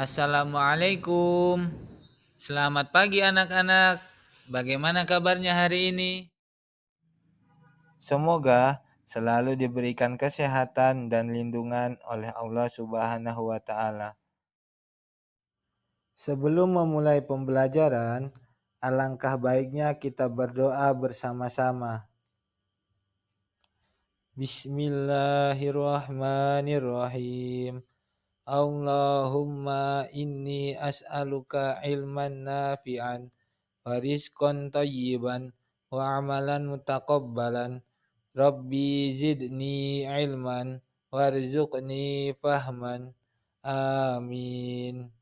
Assalamualaikum. Selamat pagi anak-anak. Bagaimana kabarnya hari ini? Semoga selalu diberikan kesehatan dan lindungan oleh Allah Subhanahu wa taala. Sebelum memulai pembelajaran, alangkah baiknya kita berdoa bersama-sama. Bismillahirrahmanirrahim. Allahumma inni as'aluka ilman nafi'an wa rizqan thayyiban wa amalan mutaqabbalan. Rabbi zidni ilman warzuqni fahman. Amin.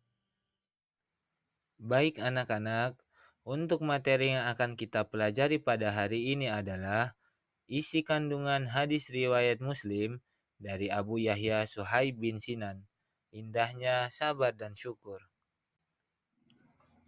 Baik anak-anak, untuk materi yang akan kita pelajari pada hari ini adalah isi kandungan hadis riwayat Muslim dari Abu Yahya Suhaib bin Sinan. Indahnya sabar dan syukur.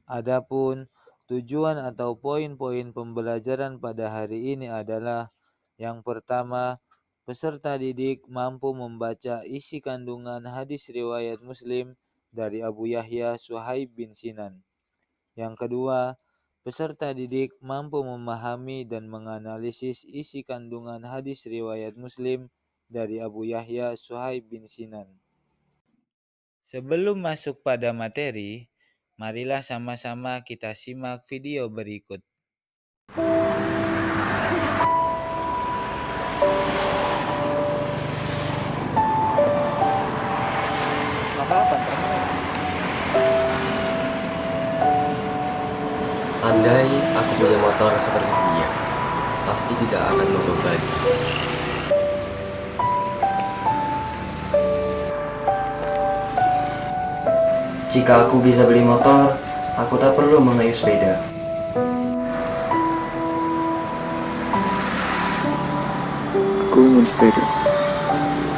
Adapun tujuan atau poin-poin pembelajaran pada hari ini adalah yang pertama, peserta didik mampu membaca isi kandungan hadis riwayat Muslim dari Abu Yahya Suhaib bin Sinan. Yang kedua, peserta didik mampu memahami dan menganalisis isi kandungan hadis riwayat Muslim dari Abu Yahya Suhaib bin Sinan. Sebelum masuk pada materi, marilah sama-sama kita simak video berikut. Andai aku punya motor seperti dia, pasti tidak akan mogok lagi. Jika aku bisa beli motor, aku tak perlu mengayuh sepeda. Aku ingin sepeda.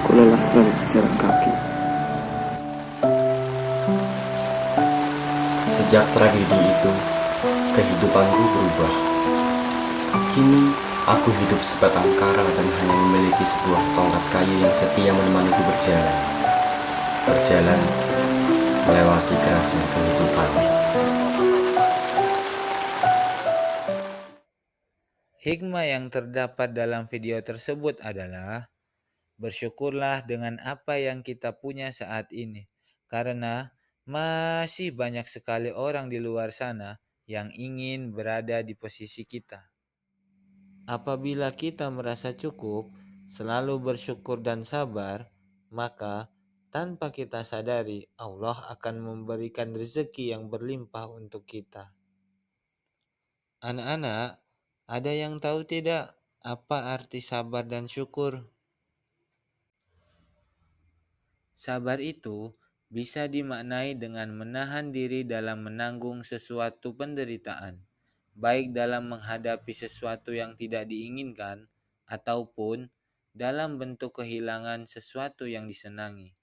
Aku lelah selalu berjalan kaki. Sejak tragedi itu, kehidupanku berubah. Kini, aku hidup sebatang kara dan hanya memiliki sebuah tongkat kayu yang setia menemaniku berjalan. Berjalan, melewati kerasnya kehidupan. Hikmah yang terdapat dalam video tersebut adalah bersyukurlah dengan apa yang kita punya saat ini, karena masih banyak sekali orang di luar sana yang ingin berada di posisi kita. Apabila kita merasa cukup, selalu bersyukur dan sabar, maka tanpa kita sadari Allah akan memberikan rezeki yang berlimpah untuk kita. Anak-anak, ada yang tahu tidak apa arti sabar dan syukur? Sabar itu bisa dimaknai dengan menahan diri dalam menanggung sesuatu penderitaan, baik dalam menghadapi sesuatu yang tidak diinginkan ataupun dalam bentuk kehilangan sesuatu yang disenangi.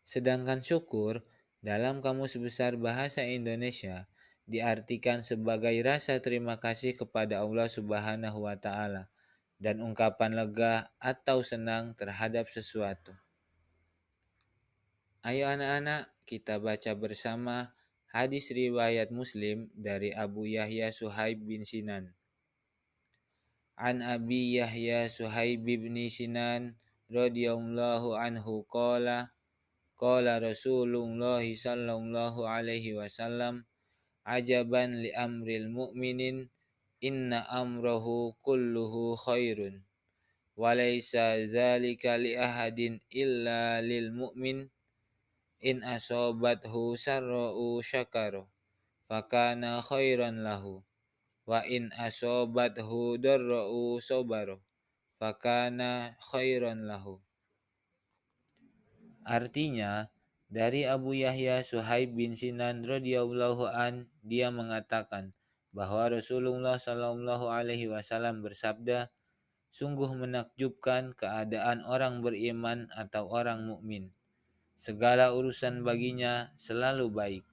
Sedangkan syukur dalam Kamus Besar Bahasa Indonesia diartikan sebagai rasa terima kasih kepada Allah Subhanahu wa taala dan ungkapan lega atau senang terhadap sesuatu. Ayo anak-anak, kita baca bersama hadis riwayat Muslim dari Abu Yahya Suhaib bin Sinan. An Abi Yahya Suhaib bin Sinan radhiyallahu anhu qala Rasulullah sallallahu alaihi wasallam, ajaban li amril mu'minin, inna amrahu kulluhu khairun, walaysa dzalika li ahadin illa lil mu'min, in asobathu sarra'u syakaro fakana khairan lahu, wa in asobathu darra'u sobaro fakana khairan lahu. Artinya, dari Abu Yahya Suhaib bin Sinan radhiyallahu an, dia mengatakan bahwa Rasulullah sallallahu alaihi wasallam bersabda, sungguh menakjubkan keadaan orang beriman atau orang mukmin. Segala urusan baginya selalu baik,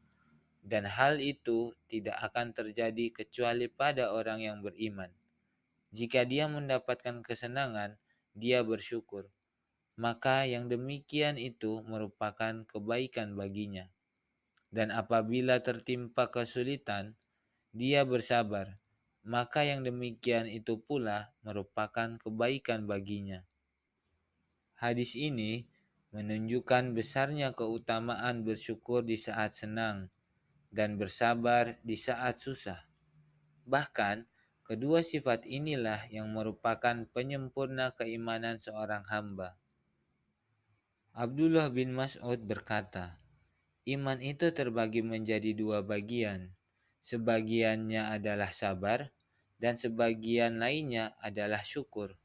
dan hal itu tidak akan terjadi kecuali pada orang yang beriman. Jika dia mendapatkan kesenangan, dia bersyukur. maka yang demikian itu merupakan kebaikan baginya. Dan apabila tertimpa kesulitan, dia bersabar, maka yang demikian itu pula merupakan kebaikan baginya. Hadis ini menunjukkan besarnya keutamaan bersyukur di saat senang dan bersabar di saat susah. Bahkan, kedua sifat inilah yang merupakan penyempurna keimanan seorang hamba. Abdullah bin Mas'ud berkata, iman itu terbagi menjadi dua bagian. Sebagiannya adalah sabar dan sebagian lainnya adalah syukur.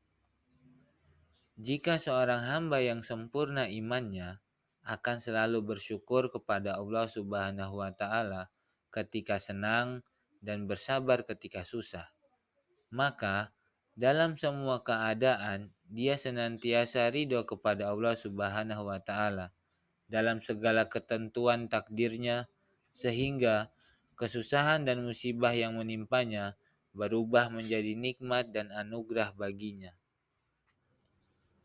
Jika seorang hamba yang sempurna imannya akan selalu bersyukur kepada Allah Subhanahu wa taala ketika senang dan bersabar ketika susah, maka dalam semua keadaan dia senantiasa ridho kepada Allah Subhanahu wa taala dalam segala ketentuan takdirnya, sehingga kesusahan dan musibah yang menimpanya berubah menjadi nikmat dan anugerah baginya.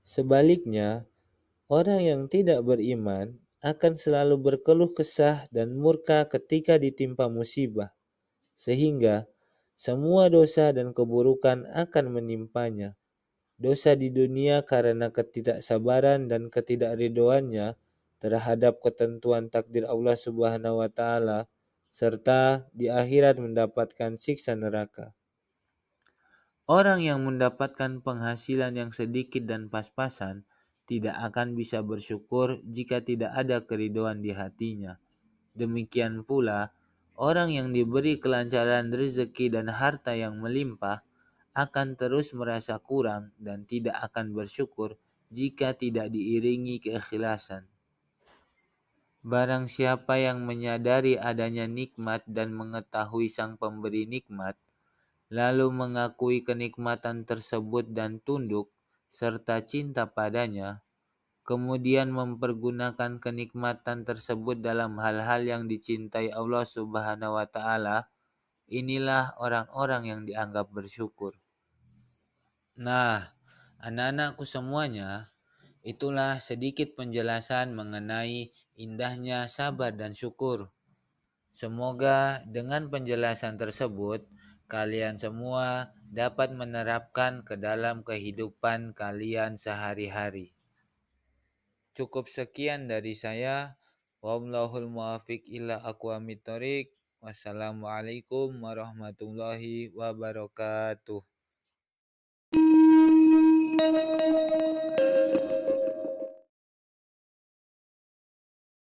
Sebaliknya, orang yang tidak beriman akan selalu berkeluh kesah dan murka ketika ditimpa musibah, sehingga semua dosa dan keburukan akan menimpanya. Dosa di dunia karena ketidaksabaran dan ketidakridoannya terhadap ketentuan takdir Allah Subhanahu wa taala, serta di akhirat mendapatkan siksa neraka. Orang yang mendapatkan penghasilan yang sedikit dan pas-pasan tidak akan bisa bersyukur jika tidak ada keridhoan di hatinya. Demikian pula, orang yang diberi kelancaran rezeki dan harta yang melimpah akan terus merasa kurang dan tidak akan bersyukur jika tidak diiringi keikhlasan. Barang siapa yang menyadari adanya nikmat dan mengetahui sang pemberi nikmat, lalu mengakui kenikmatan tersebut dan tunduk serta cinta padanya, kemudian mempergunakan kenikmatan tersebut dalam hal-hal yang dicintai Allah Subhanahu wa taala, inilah orang-orang yang dianggap bersyukur. Nah, anak-anakku semuanya, itulah sedikit penjelasan mengenai indahnya sabar dan syukur. Semoga dengan penjelasan tersebut kalian semua dapat menerapkan ke dalam kehidupan kalian sehari-hari. Cukup sekian dari saya. Wallahul muwaffiq ila aqwamit thoriq. Wassalamualaikum warahmatullahi wabarakatuh.